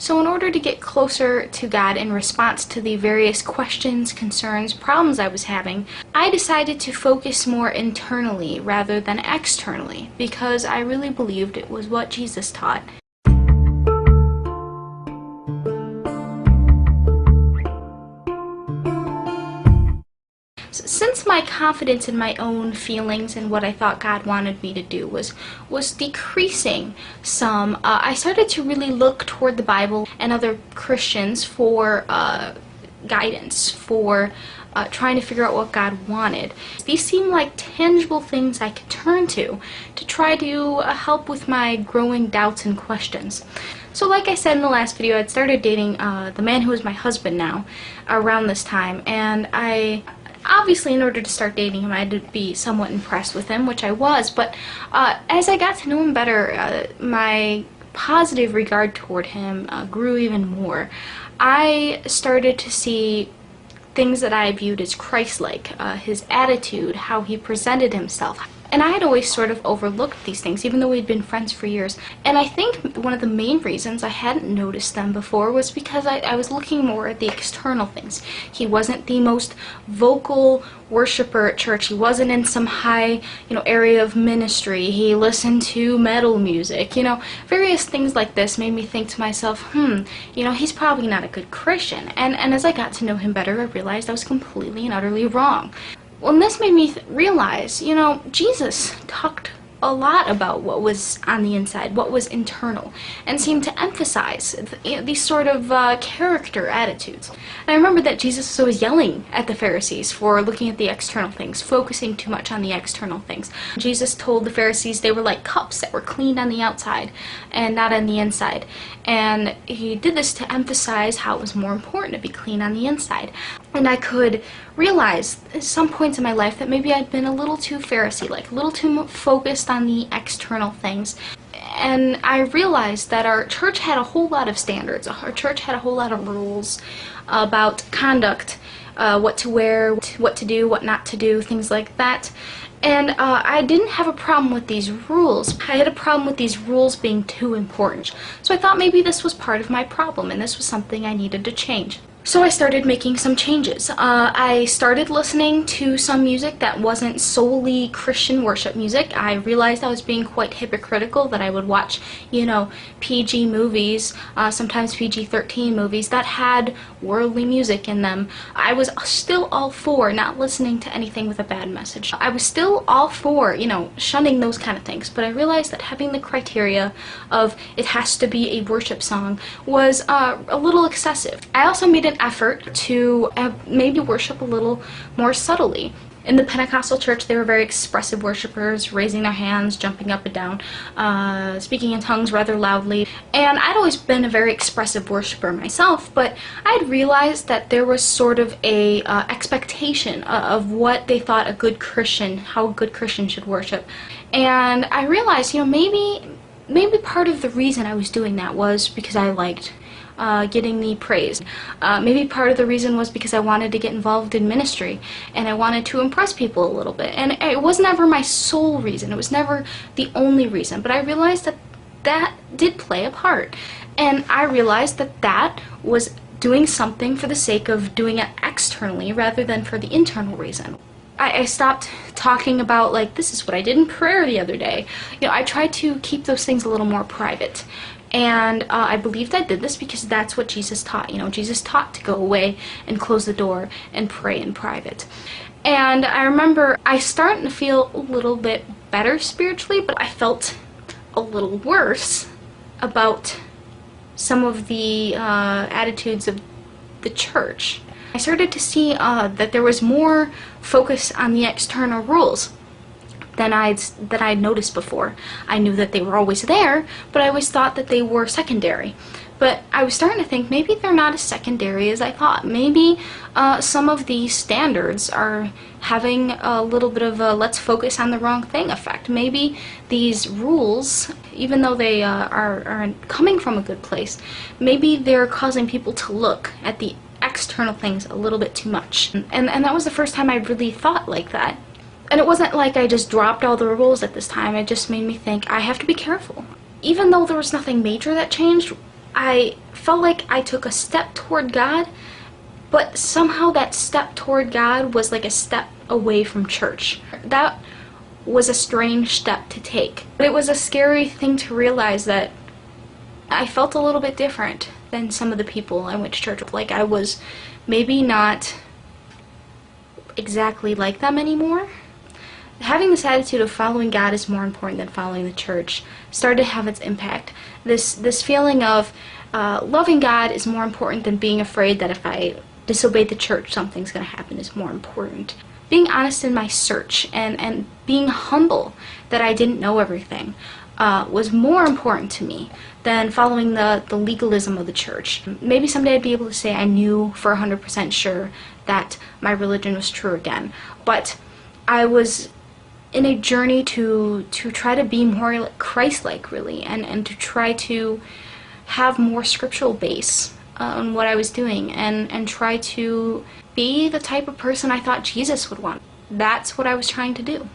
So in order to get closer to God in response to the various questions, concerns, problems I was having, I decided to focus more internally rather than externally, because I really believed it was what Jesus taught. Since my confidence in my own feelings and what I thought God wanted me to do was decreasing some, I started to really look toward the Bible and other Christians for guidance, for trying to figure out what God wanted. These seemed like tangible things I could turn to try to help with my growing doubts and questions. So like I said in the last video, I'd started dating the man who is my husband now around this time, and obviously, in order to start dating him, I had to be somewhat impressed with him, which I was, but as I got to know him better, my positive regard toward him grew even more. I started to see things that I viewed as Christ-like, his attitude, how he presented himself. And I had always sort of overlooked these things, even though we'd been friends for years. And I think one of the main reasons I hadn't noticed them before was because I was looking more at the external things. He wasn't the most vocal worshiper at church. He wasn't in some high, area of ministry. He listened to metal music. Various things like this made me think to myself, he's probably not a good Christian. And as I got to know him better, I realized I was completely and utterly wrong. Well, and this made me realize, Jesus talked a lot about what was on the inside, what was internal, and seemed to emphasize these sort of character attitudes. And I remember that Jesus was always yelling at the Pharisees for looking at the external things, focusing too much on the external things. Jesus told the Pharisees they were like cups that were cleaned on the outside and not on the inside. And he did this to emphasize how it was more important to be clean on the inside. And I could realize at some points in my life that maybe I'd been a little too Pharisee-like, a little too focused on the external things. And I realized that our church had a whole lot of standards. Our church had a whole lot of rules about conduct, what to wear, what to do, what not to do, things like that. And I didn't have a problem with these rules. I had a problem with these rules being too important. So I thought maybe this was part of my problem, and this was something I needed to change. So I started making some changes. I started listening to some music that wasn't solely Christian worship music. I realized I was being quite hypocritical, that I would watch, PG movies, sometimes PG-13 movies that had worldly music in them. I was still all for not listening to anything with a bad message. I was still all for, shunning those kind of things, but I realized that having the criteria of it has to be a worship song was a little excessive. I also made an effort to maybe worship a little more subtly. In the Pentecostal church, they were very expressive worshipers, raising their hands, jumping up and down, speaking in tongues rather loudly. And I'd always been a very expressive worshiper myself, but I'd realized that there was sort of a expectation of what they thought a good Christian, how a good Christian should worship. And I realized, maybe part of the reason I was doing that was because I liked getting the praise. Maybe part of the reason was because I wanted to get involved in ministry and I wanted to impress people a little bit. And it was never my sole reason. It was never the only reason. But I realized that that did play a part. And I realized that that was doing something for the sake of doing it externally rather than for the internal reason. I stopped talking about, like, this is what I did in prayer the other day. I tried to keep those things a little more private. And I believed I did this because that's what Jesus taught. Jesus taught to go away and close the door and pray in private. And I remember I started to feel a little bit better spiritually, but I felt a little worse about some of the attitudes of the church. I started to see that there was more focus on the external rules than I'd noticed before. I knew that they were always there, but I always thought that they were secondary. But I was starting to think maybe they're not as secondary as I thought. Maybe some of these standards are having a little bit of a let's focus on the wrong thing effect. Maybe these rules, even though they are coming from a good place, maybe they're causing people to look at the external things a little bit too much. And that was the first time I really thought like that. And it wasn't like I just dropped all the rules at this time. It just made me think I have to be careful. Even though there was nothing major that changed, I felt like I took a step toward God, but somehow that step toward God was like a step away from church. That was a strange step to take. But it was a scary thing to realize that I felt a little bit different than some of the people I went to church with. Like I was maybe not exactly like them anymore. Having this attitude of following God is more important than following the church started to have its impact. This feeling of loving God is more important than being afraid that if I disobey the church something's going to happen is more important. Being honest in my search and being humble that I didn't know everything was more important to me than following the legalism of the church. Maybe someday I'd be able to say I knew for 100% sure that my religion was true again, but I was in a journey to try to be more Christ-like, really, and to try to have more scriptural base on what I was doing, and try to be the type of person I thought Jesus would want. That's what I was trying to do.